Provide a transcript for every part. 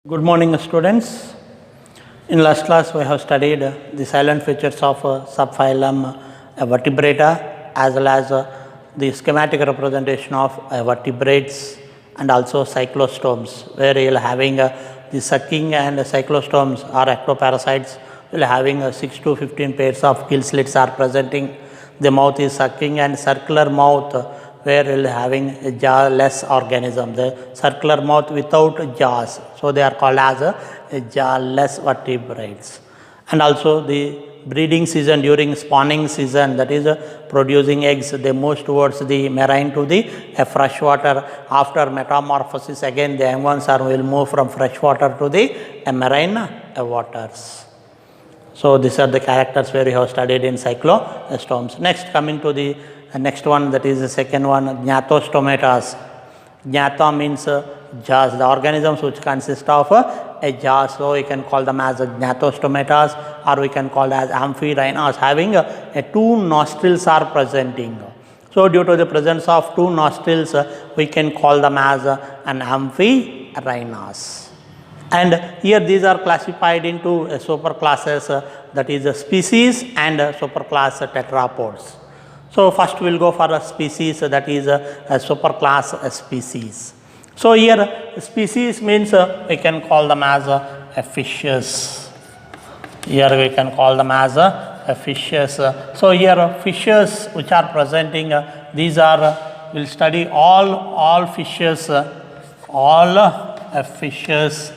Good morning, students. In last class, we have studied the silent features of subphylum Vertebrata as well as the schematic representation of vertebrates and also cyclostomes, where you are having the sucking and cyclostomes are ectoparasites. You are having 6 to 15 pairs of gill slits are presenting. The mouth is sucking and circular mouth, where you are having a jaw-less organism, the circular mouth without jaws. So, they are called as a jaw-less vertebrates. And also the breeding season, during spawning season, that is producing eggs, they move towards the marine to the freshwater. After metamorphosis, again the young ones will move from freshwater to the marine waters. So, these are the characters where we have studied in cyclostomes. Next, coming to the next one, that is the second one, Gnathostomatas. Gnatha means jaws, the organisms which consist of a jaw. So, we can call them as Gnathostomatas, or we can call as amphi-rhinos, having two nostrils are presenting. So, due to the presence of two nostrils, we can call them as an amphi-rhinos. And here these are classified into superclasses, that is a species and superclass tetrapods. So, first we will go for a species, that is a superclass species. So, here species means we can call them as fishes. Here we can call them as fishes. So, here fishes which are presenting, these are, we will study all fishes, fishes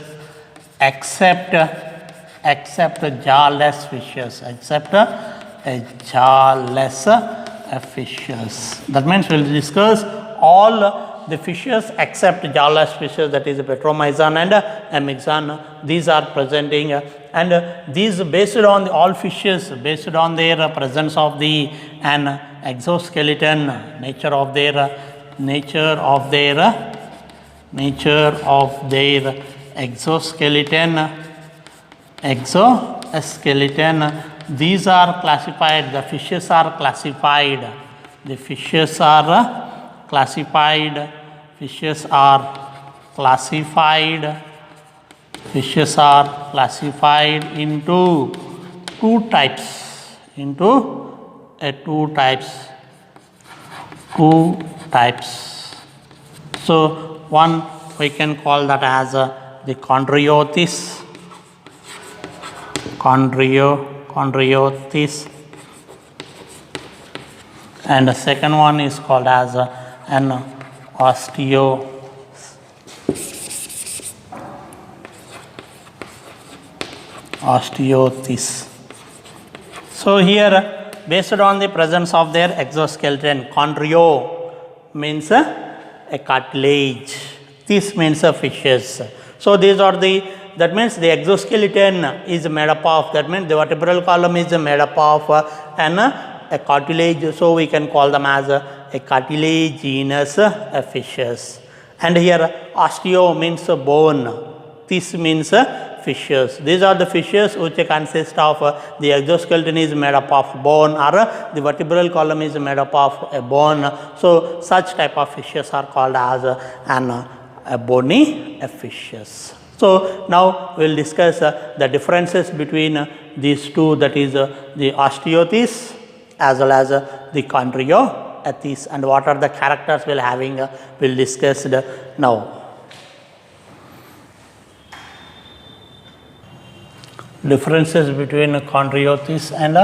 except jawless fishes, except jawless fishes. That means we will discuss all the fishes except jawless fishes, that is Petromyzon and Amixon. These are presenting, and these based on all fishes, based on their presence of the an exoskeleton, nature of their exoskeleton, these are classified, the fishes are classified, into two types. So, one we can call that as the chondriothis, and the second one is called as an osteothis. So, here based on the presence of their exoskeleton, chondrio means a cartilage, this means a fishes. So, these are that means the exoskeleton is made up of, that means the vertebral column is made up of a cartilage. So, we can call them as a cartilaginous fishes. And here osteo means bone, this means fishes. These are the fishes which consist of the exoskeleton is made up of bone, or the vertebral column is made up of a bone. So, such type of fishes are called as a bony fishes. So, now we will discuss the differences between these two, that is the osteothis as well as the chondriothis, and what are the characters we will having, we will discuss now. Differences between chondriothis and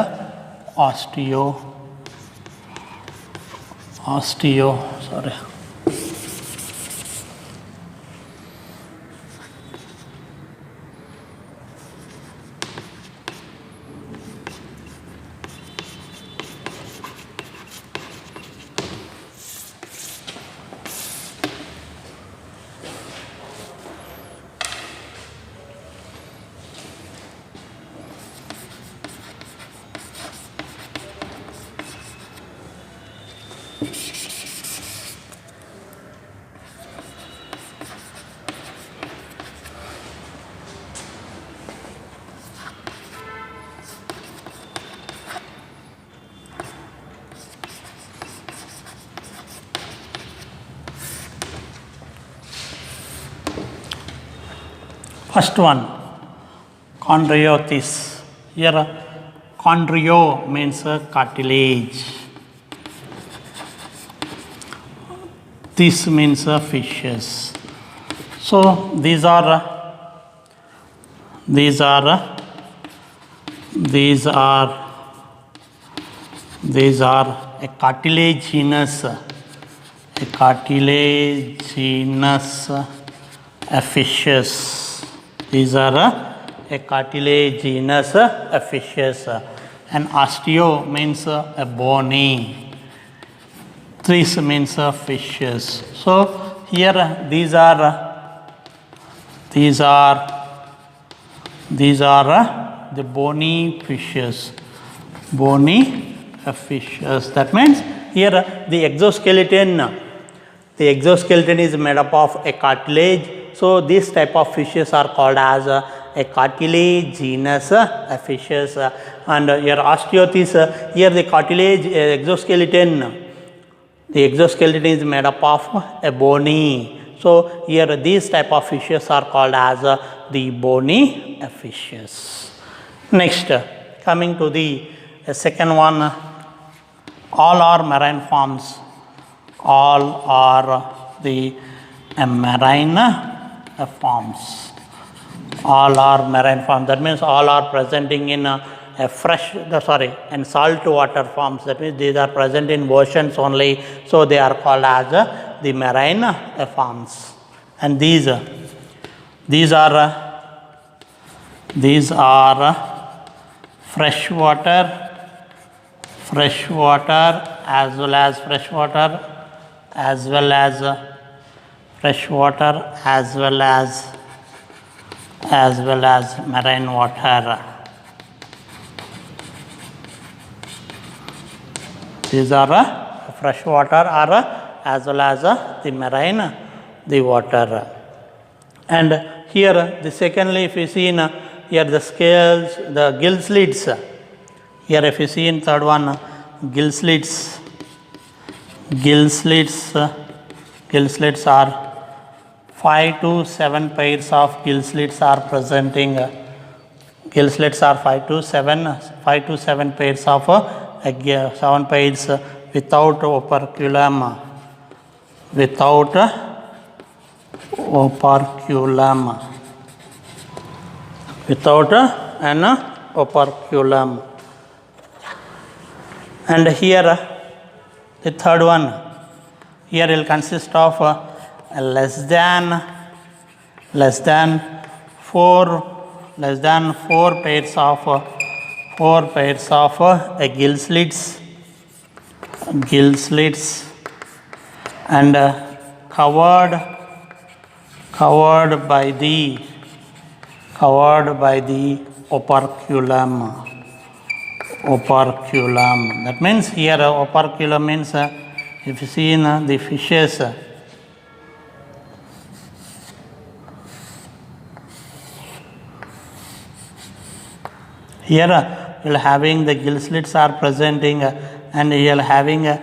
sorry. First one, chondriothis. Here, chondrio means cartilage. This means fishes. So these are a cartilaginous fishes. These are a cartilaginous fishes. And osteo means a bony. This means fishes. So here these are the bony fishes. Bony fishes. That means here the exoskeleton is made up of a cartilage. So this type of fishes are called as a cartilaginous fishes. And here osteothis, here the cartilage exoskeleton. The exoskeleton is made up of a bony. So here these type of fishes are called as the bony fishes. Next, coming to the second one, all are marine forms. All are the marine forms. All are marine forms. That means all are presenting in in salt water forms. That means these are present in oceans only. So they are called as the marine forms. And these are freshwater as well as marine water. These are freshwater as well as the marine water. And here the secondly, if you see in here the scales, the gill slits. Here if you see in third one, gill slits are 5 to 7 pairs of gill slits are presenting. Gill slits are 5 to 7 pairs of 7 pairs without operculum. Without an operculum. And here the third one, here will consist of less than 4 pairs of gill slits and covered by the operculum. That means here operculum means if you see in the fishes, here you are having the gill slits are presenting and you are having a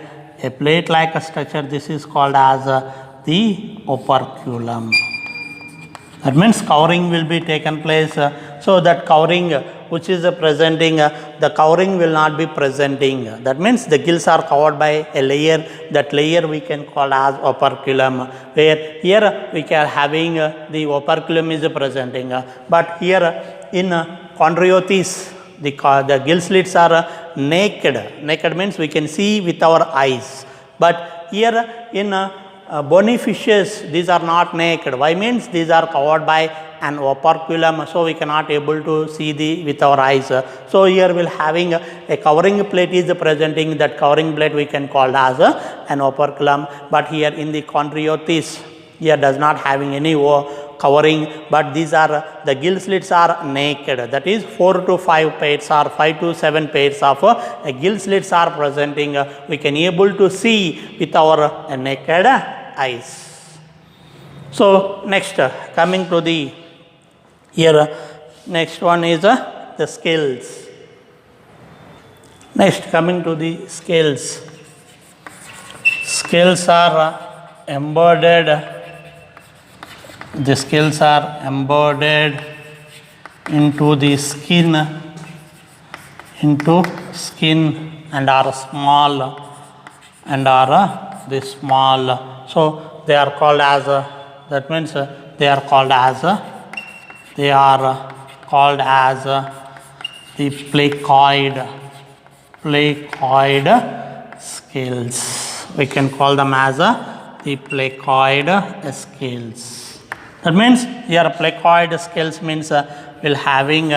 plate like a structure. This is called as the operculum. That means covering will be taken place. So that covering which is presenting, the covering will not be presenting. That means the gills are covered by a layer. That layer we can call as operculum. Where here we can having the operculum is presenting. But here in chondriothis, the gill slits are naked. Naked means we can see with our eyes. But here in bony fishes, these are not naked. Why means these are covered by an operculum, so we cannot able to see with our eyes. So here we'll having a covering plate is presenting. That covering plate we can call as an operculum. But here in the chondriothis, here does not having any covering, but these are the gill slits are naked. That is 4 to 5 pairs or 5 to 7 pairs of gill slits are presenting. We can able to see with our naked eyes. So next, coming to the here, next one is the scales. Next, coming to the scales. Scales are embedded. The scales are embedded into the skin, and are small, and are the small. So they are called as that means they are called as the placoid scales. We can call them as the placoid scales. That means here placoid scales means will having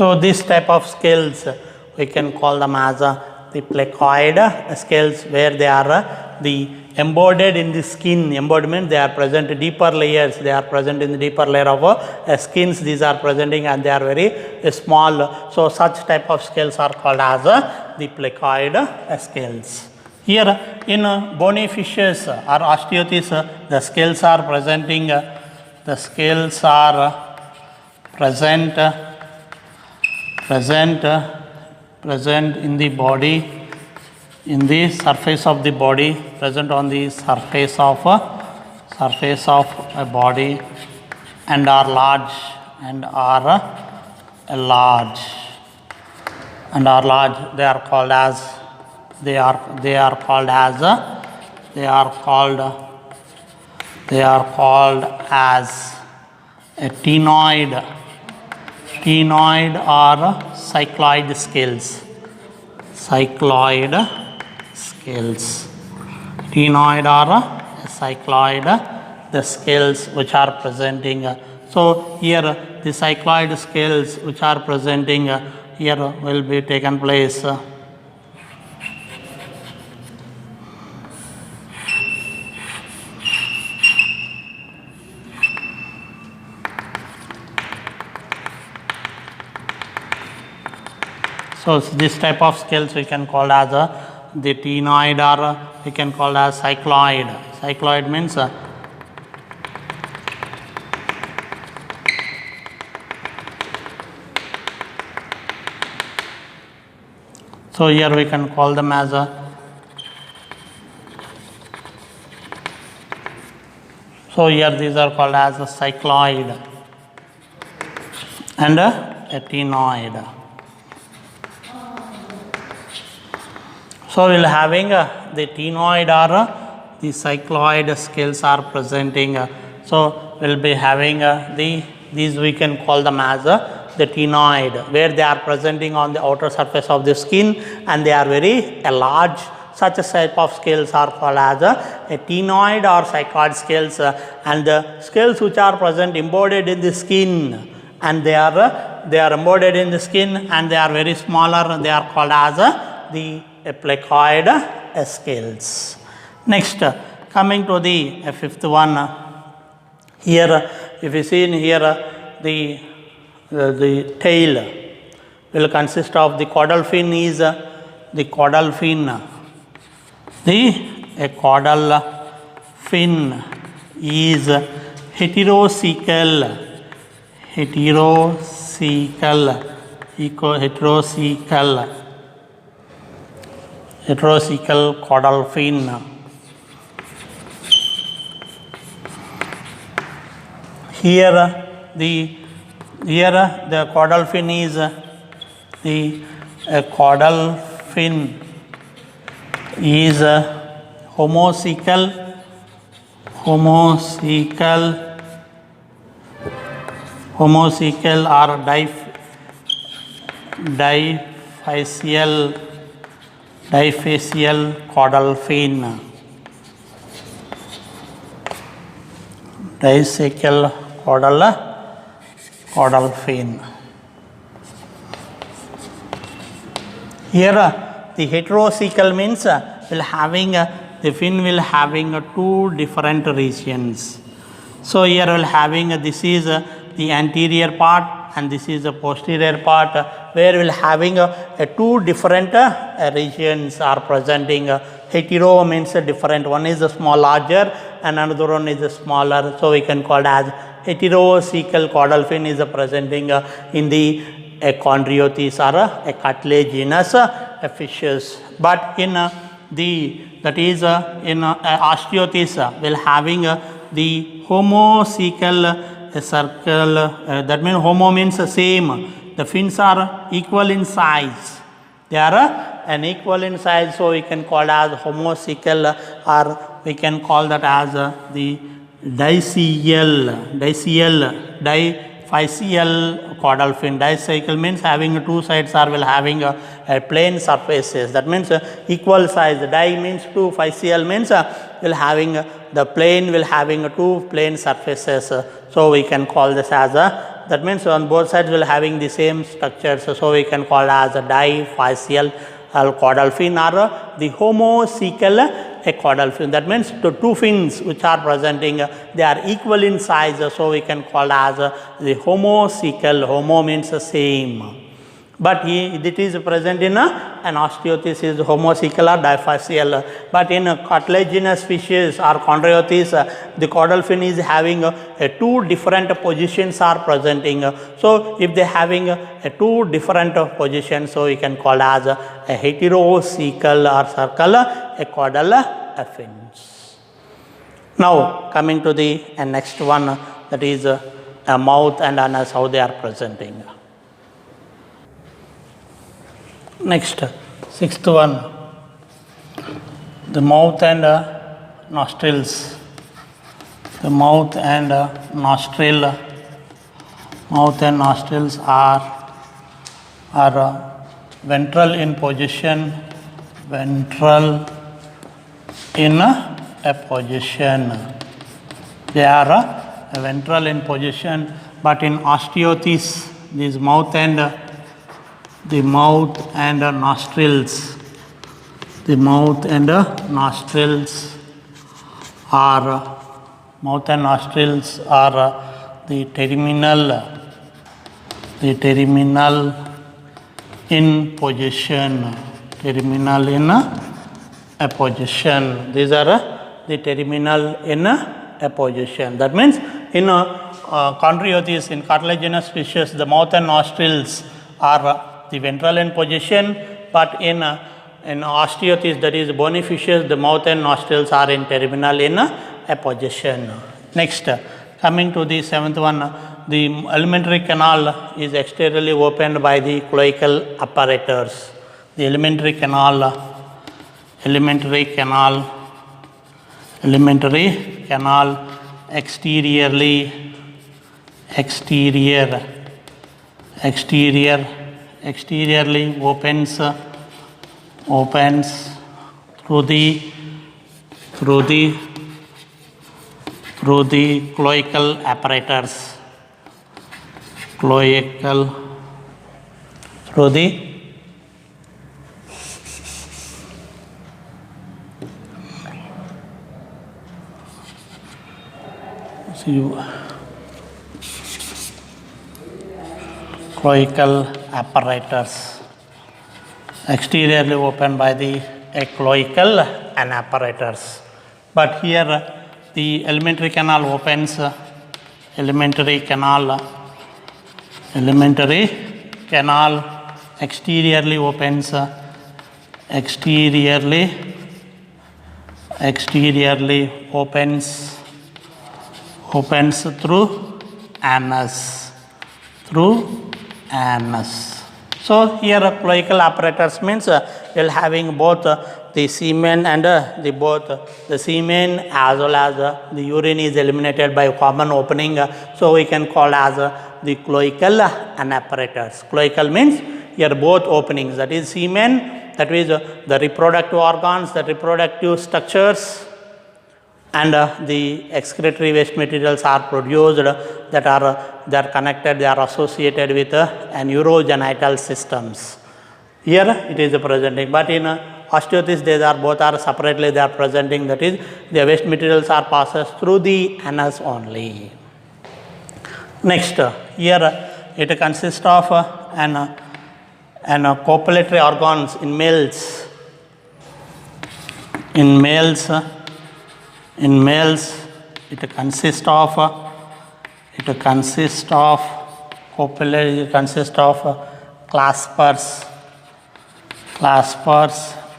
so this type of scales we can call them as the placoid scales, where they are the embodied in the skin. Embodiment, they are present deeper layers, they are present in the deeper layer of skins, these are presenting, and they are very small. So such type of scales are called as the placoid scales. Here in bony fishes or osteoths, the scales are presenting, the scales are present in the body, in the surface of the body, present on the surface of a body, and are large, and they are called as a ctenoid or cycloid scales. Ctenoid or cycloid, the scales which are presenting. So here the cycloid scales which are presenting here will be taken place. So this type of scales we can call as the ctenoid, or we can call as cycloid. Cycloid means so here we can call them as so here these are called as a cycloid and a ctenoid. So we will having the ctenoid or the cycloid scales are presenting. So we will be having these we can call them as the ctenoid, where they are presenting on the outer surface of the skin, and they are very large. Such a type of scales are called as a ctenoid or cycloid scales, and the scales which are present embodied in the skin, and they are embodied in the skin, and they are very smaller, they are called as the placoid scales. Next, coming to the fifth one, here if you see in here the tail will consist of the caudal fin is the caudal fin. The caudal fin is heterocecal caudal fin. Here the caudal fin is the caudal fin is homocecal or difacial caudal fin. Difacial caudal caudal fin. Here the heterocecal means will having the fin will having two different regions. So here will having this is the anterior part and this is the posterior part, where will having two different regions are presenting. Hetero means different, one is small larger and another one is smaller, so we can call it as heterocecal caudal fin is presenting in the chondriothis or a cartilaginous fishes. But in that is in osteothis will having the homocecal circle, that means homo means same, the fins are equal in size, they are an equal in size, so we can call as homocecal, or we can call that as the difacial caudal fin. Difacial means having two sides or will having a plane surfaces, that means equal size. Di means two, facial means will having the plane will having two plane surfaces, so we can call this as that means on both sides will having the same structures, so we can call as a difacial caudal fin or the homocecal caudal fin. That means the two fins which are presenting they are equal in size, so we can call as the homocecal. Homo means same, but it is present in an osteothis is homocecal or difacial. But in cartilaginous fishes or chondriothis, the caudal fin is having two different positions are presenting. So if they having two different positions, so we can call as a heterocecal or circle a caudal fins. Now coming to the next one, that is a mouth and anus, how they are presenting. Next, sixth one, the mouth and nostrils. The mouth and nostrils are ventral in position, They are ventral in position, but in osteothis, this mouth and nostrils are the terminal in position. These are the terminal in a position. That means in chondriothis, in cartilaginous fishes, the mouth and nostrils are the ventral in position, but in osteothis, that is bony fishes, the mouth and nostrils are in terminal in a position. Next, coming to the seventh one, the alimentary canal is exteriorly opened by the cloacal apparatus. The alimentary canal exteriorly opens through the cloacal apparatus. Cloacal apparatus, exteriorly opened by the cloacal apparatus. But here the alimentary canal opens, alimentary canal exteriorly opens through anus. So here cloacal apparatus means you'll having both the semen and the semen as well as the urine is eliminated by common opening, so we can call as the cloacal apparatus. Cloacal means here both openings, that is semen, that is the reproductive organs, the reproductive structures, and the excretory waste materials are produced that are connected, they are associated with urogenital systems. Here it is presenting, but in osteoarthritis they are both are separately they are presenting, that is the waste materials are passes through the anus only. Next, here it consists of an copulatory organs in males. In males, it consists of copulatory, it consists of claspers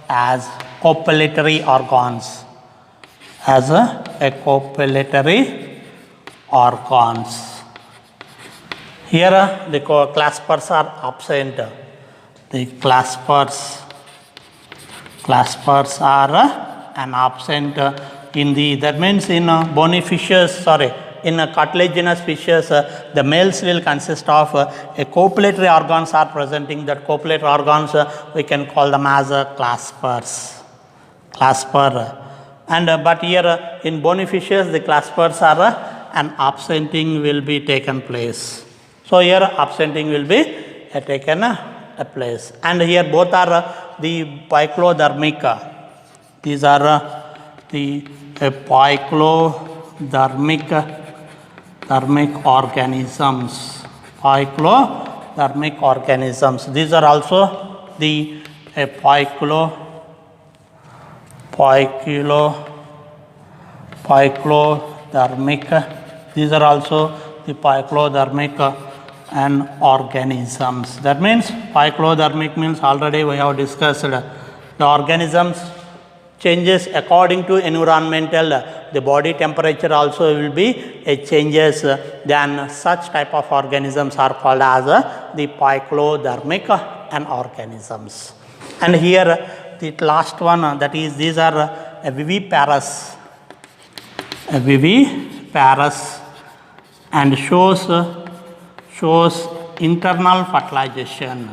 as copulatory organs, as a copulatory organs. Here the claspers are absent. The claspers are an absent in the, that means in bony fishes, in cartilaginous fishes, the males will consist of a copulatory organs are presenting. That copulatory organs we can call them as clasper. And but here in bony fishes the claspers are an absenting will be taken place. So here absenting will be taken a place, and here both are the poikilodermic. These are the poikilodermic organisms. Poikilodermic organisms. These are also the poikilodermic. These are also the poikilodermic and organisms. That means poikilodermic means already we have discussed the organisms changes according to environmental, the body temperature also will be changes, then such type of organisms are called as the poikilodermic and organisms. And here the last one, that is these are viviparous and shows internal fertilization.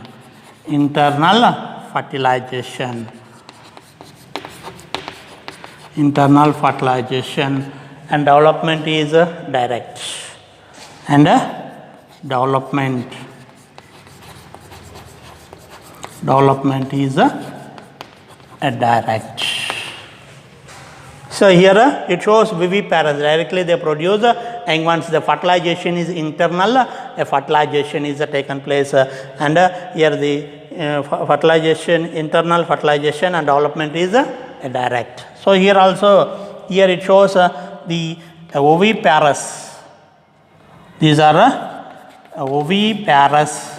Internal fertilization and development is direct. And development is direct. So here it shows viviparous, directly they produce young ones. The fertilization is internal, a fertilization is taken place, and here the fertilization, internal fertilization and development is direct. So here also, here it shows the oviparous. These are oviparous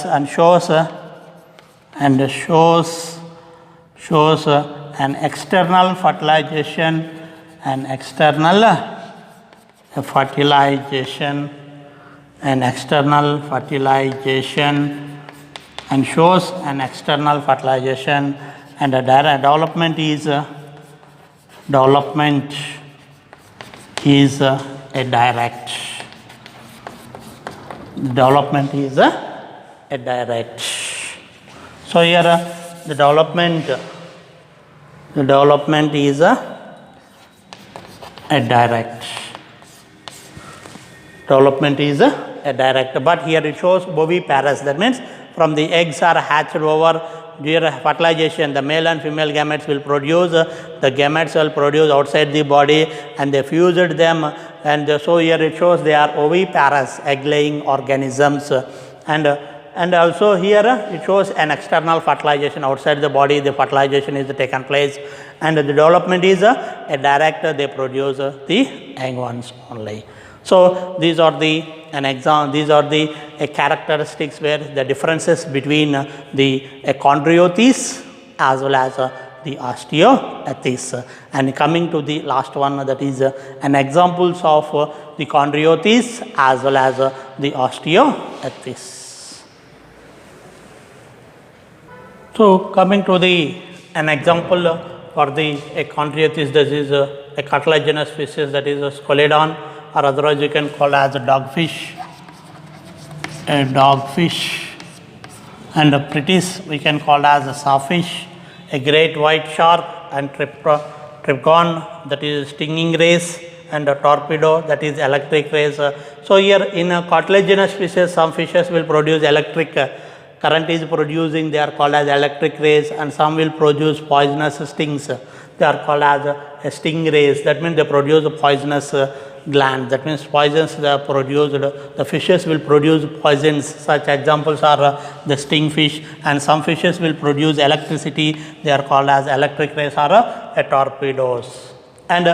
and shows an external fertilization and shows an external fertilization, and a direct development is a direct. Development is a direct. So here the development is a direct. Development is a direct, but here it shows boviparous. That means from the eggs are hatched over during fertilization, the male and female gametes will produce, the gametes will produce outside the body and they fused them, and so here it shows they are oviparous, egg laying organisms, and also here it shows an external fertilization outside the body, the fertilization is taken place, and the development is a direct, they produce the young ones only. So these are the characteristics where the differences between the chondriothes as well as the osteoarthritis. And coming to the last one, that is an examples of the chondriothes as well as the osteoarthritis. So coming to an example for the chondriothes, this is a cartilaginous species, that is a Scoledon, or otherwise you can call as a dogfish, and a Pritis we can call as a sawfish, a great white shark, and trypgon, that is stinging rays, and a torpedo, that is electric rays. So here in a cartilaginous fishes, some fishes will produce electric current is producing, they are called as electric rays, and some will produce poisonous stings, they are called as sting rays. That means they produce poisonous gland, that means poisons they are produced, the fishes will produce poisons. Such examples are the sting fish, and some fishes will produce electricity, they are called as electric rays or torpedoes. And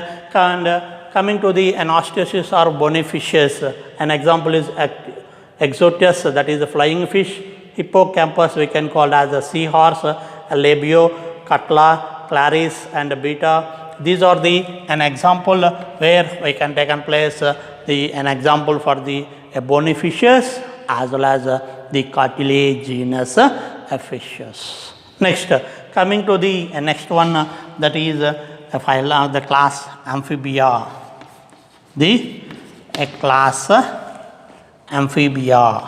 coming to the anosteosis or bony fishes, an example is Exotus, that is a flying fish. Hippocampus we can call as a seahorse, a labio, cutla, claris and beta. These are an example where we can take and place an example for the bony fishes as well as the cartilaginous fishes. Next, coming to the next one, that is phylum, the class Amphibia. The class Amphibia.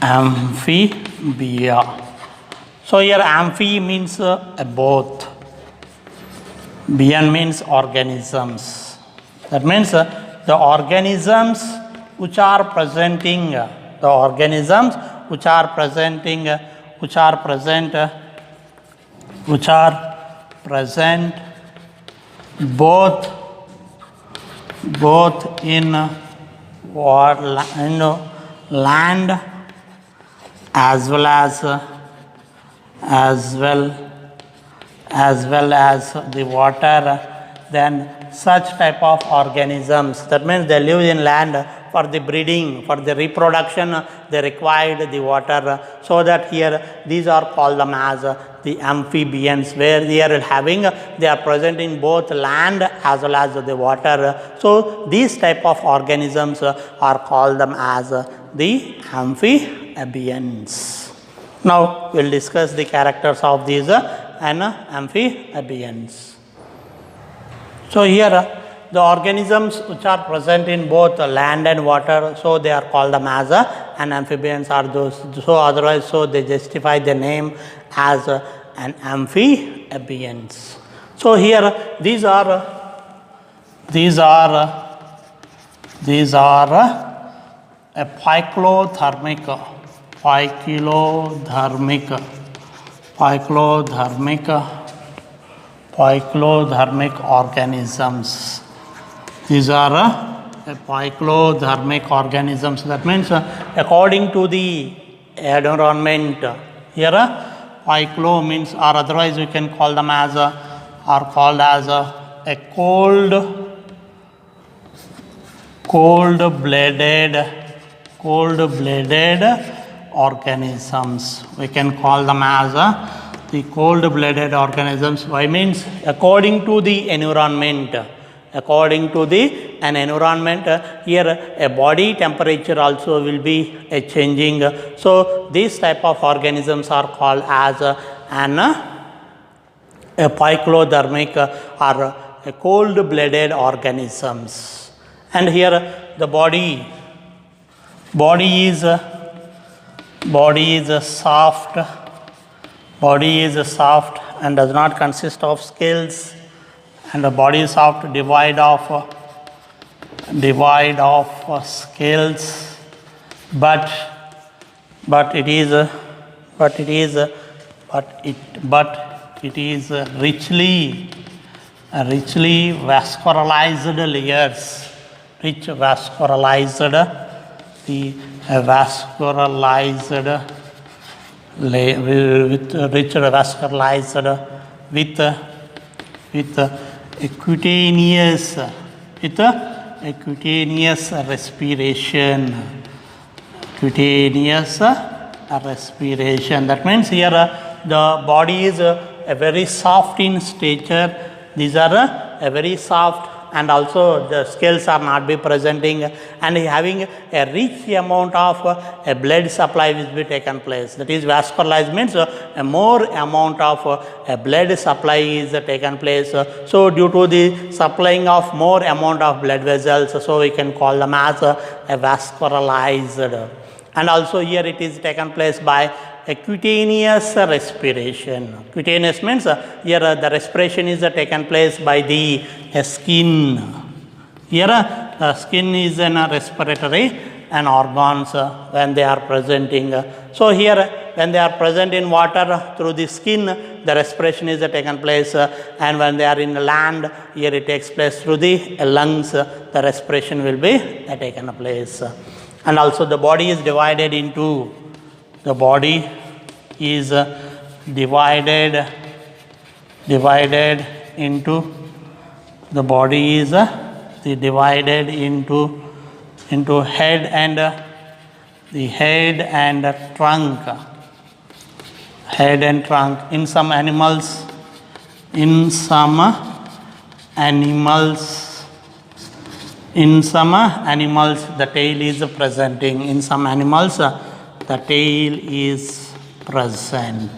Amphibia. So here amphi means both. Bian means organisms. That means the organisms which are presenting both in land as well as the water, then such type of organisms, that means they live in land for the breeding, for the reproduction, they required the water. So that here these are called them as the amphibians, where they are present in both land as well as the water. So these type of organisms are called them as the amphibians. Now we will discuss the characters of these amphibians. So here the organisms which are present in both land and water, so they are called them as an amphibians are those. So otherwise, so they justify the name as an amphibians. So here these are a poikilothermic organisms. These are poikilothermic organisms. That means according to the environment. Here poikilo means, or otherwise we can call them as are called as a cold-blooded organisms. We can call them as the cold-blooded organisms. Why means according to the environment. Here a body temperature also will be changing. So these type of organisms are called as a poikilothermic or a cold-blooded organisms. And here the body is soft and does not consist of scales, and the body is soft, devoid of scales, but it is richly vascularized layers, with cutaneous respiration. That means here the body is very soft in stature. These are very soft, and also the scales are not be presenting, and having a rich amount of blood supply will be taken place. That is vascularized means a more amount of blood supply is taken place. So due to the supplying of more amount of blood vessels, so we can call them as a vascularized. And also here it is taken place by a cutaneous respiration. Cutaneous means here the respiration is taken place by the skin. Here the skin is an respiratory and organs when they are presenting. So here when they are present in water through the skin, the respiration is taken place, and when they are in land, here it takes place through the lungs, the respiration will be taken place. And also the body is divided into, the body is divided into, the body is divided into head and the head and trunk. Head and trunk. In some animals, the tail is presenting. In some animals, the tail is present.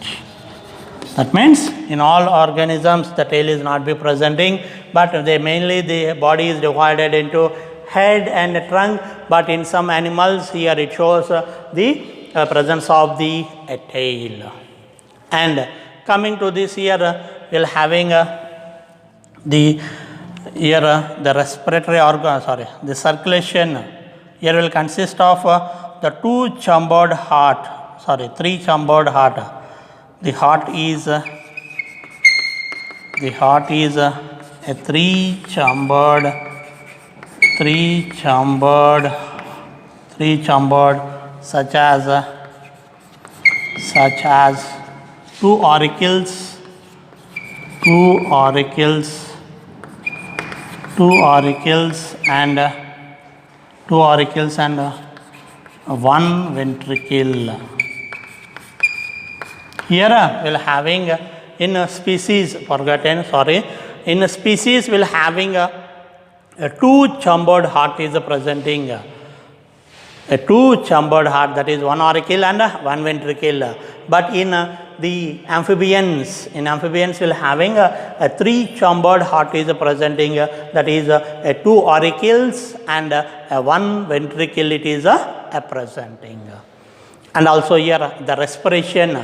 That means in all organisms the tail is not be presenting, but mainly the body is divided into head and trunk, but in some animals here it shows the presence of the tail. And coming to this here, we'll having the respiratory organ, the circulation here will consist of the three chambered heart. The heart is a three chambered, such as two auricles and one ventricle. Here we'll having in a species, in a species we'll having a two chambered heart is presenting. A two chambered heart, that is one auricle and one ventricle. But in the amphibians will having a three chambered heart is presenting, that is two auricles and one ventricle it is presenting. And also here the respiration,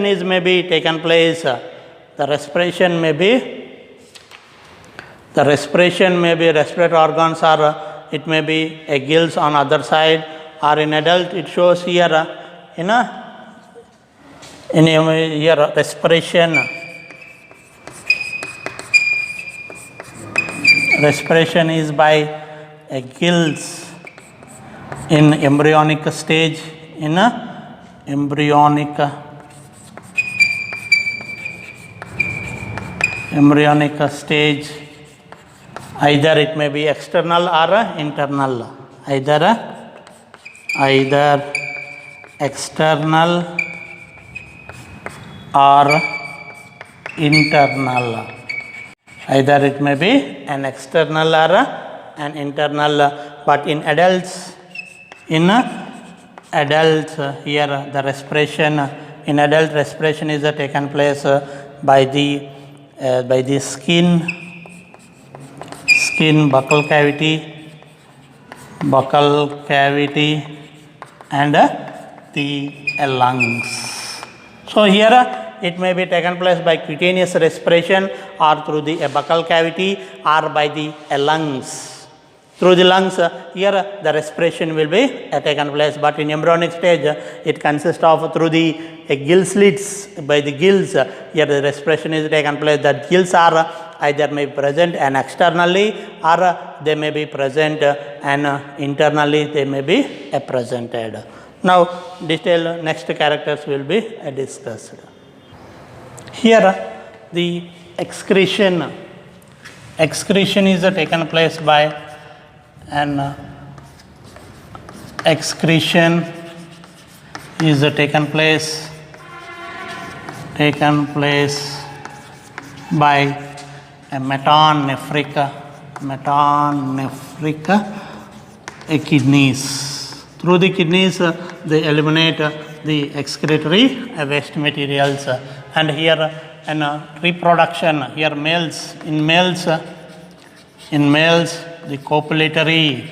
is maybe taken place, the respiration may be respiratory organs, or it may be a gills on other side, or in adult it shows here here respiration is by gills in embryonic stage, embryonic stage. Either it may be external or internal, either external or internal. Either it may be an external or an internal. But in adults, here the respiration, in adult respiration is taken place by the skin, buccal cavity and the lungs. So here it may be taken place by cutaneous respiration, or through the buccal cavity, or by the lungs. Through the lungs, here the respiration will be taken place, but in embryonic stage it consists of through the gill slits, by the gills, here the respiration is taken place. That gills are either may be present and externally, or they may be present and internally they may be presented. Now detailed next characters will be discussed. Here the excretion is taken place by an excretion is taken place by a metanephric kidneys. Through the kidneys, they eliminate the excretory waste materials. And here in reproduction, here in males, the copulatory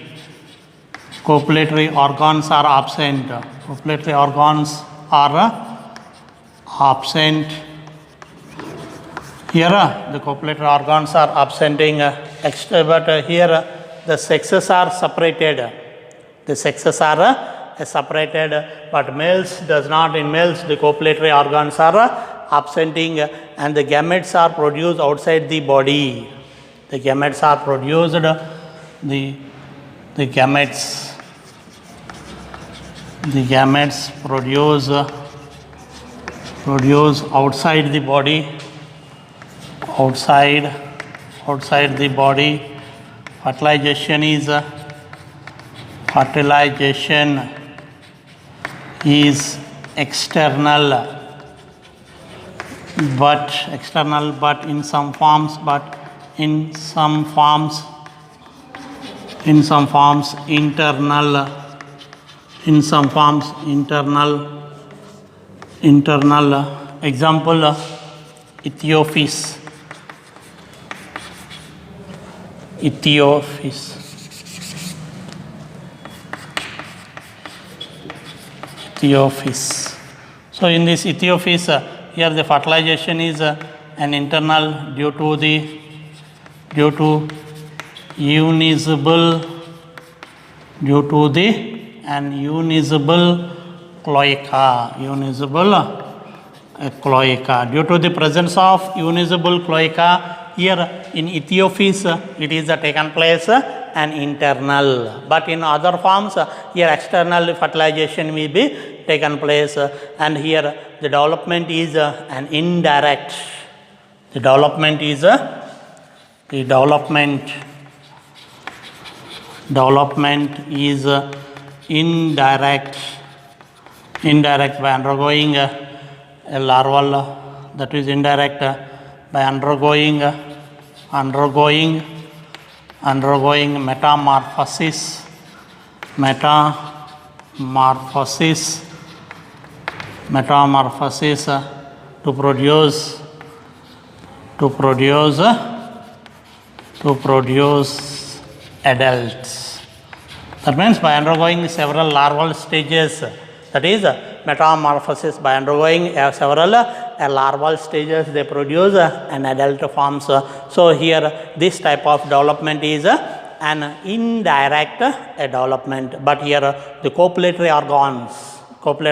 organs are absent. Copulatory organs are absent. Here the copulatory organs are absenting, but here the sexes are separated. The sexes are separated, but males does not. In males, the copulatory organs are absenting, and the gametes are produced outside the body. The gametes are produced. The gametes produce outside the body. Outside the body. Fertilization is external, but in some forms internal. Example, Ethiophis. So in this Ethiophis, here the fertilization is an internal due to unusable cloaca. Due to the presence of unusable cloaca, here in Ethiophis it is taken place an internal, but in other forms here external fertilization will be taken place, and here the development is an indirect. The development is indirect by undergoing a larval, that is indirect by undergoing metamorphosis to produce adults. That means by undergoing several larval stages, that is metamorphosis, by undergoing several larval stages, they produce an adult forms. So here this type of development is an indirect development, but here the copulatory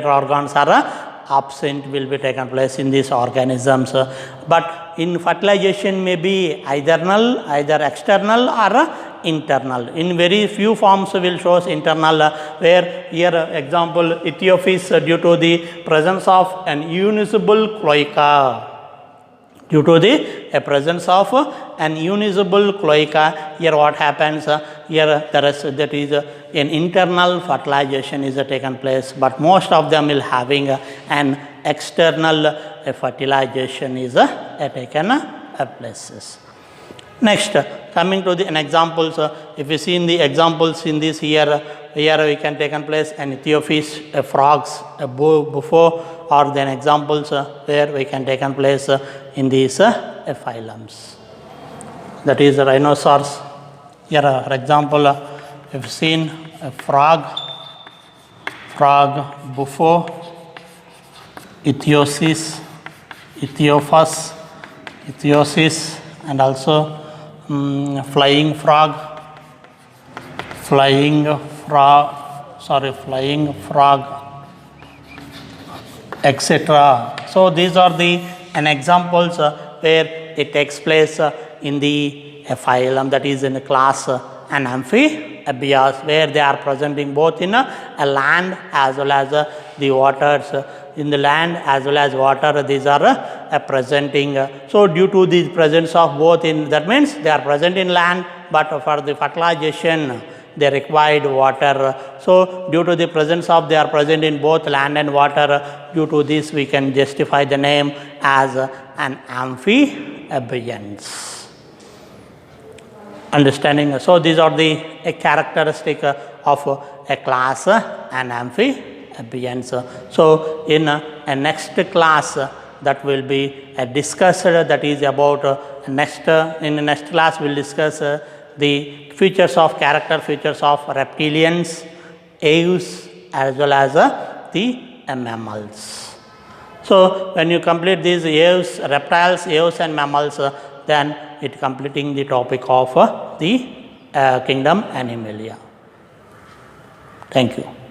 organs are absent, will be taken place in these organisms. But in fertilization may be either external or internal. In very few forms will shows internal, where here example Ethiophis, due to the presence of an unusable cloaca. Here what happens, here there is an internal fertilization is taken place, but most of them will having an external fertilization is taken places. Next, coming to the examples, if you see in the examples in this here we can take place an Ethiophis, a frogs, a buffo, or then examples where we can take place in these phylums. That is rhinoceros. Here, for example, if you seen a frog, buffo, Ethiosis, and also flying frog, etc. So these are the examples where it takes place in the phylum, that is in a class an amphibians, where they are presenting both in a land as well as the waters. In the land as well as water, these are presenting. So due to the presence of both that means they are present in land, but for the fertilization they required water. So due to the presence of they are present in both land and water, due to this we can justify the name as an amphibians. Understanding? So these are the characteristic of a class, an amphibians. So in a next class that will be discussed, that is about in the next class we will discuss the character features of reptilians, aves, as well as the mammals. So, when you complete these aves, reptiles, aves and mammals, then it completing the topic of the kingdom Animalia. Thank you.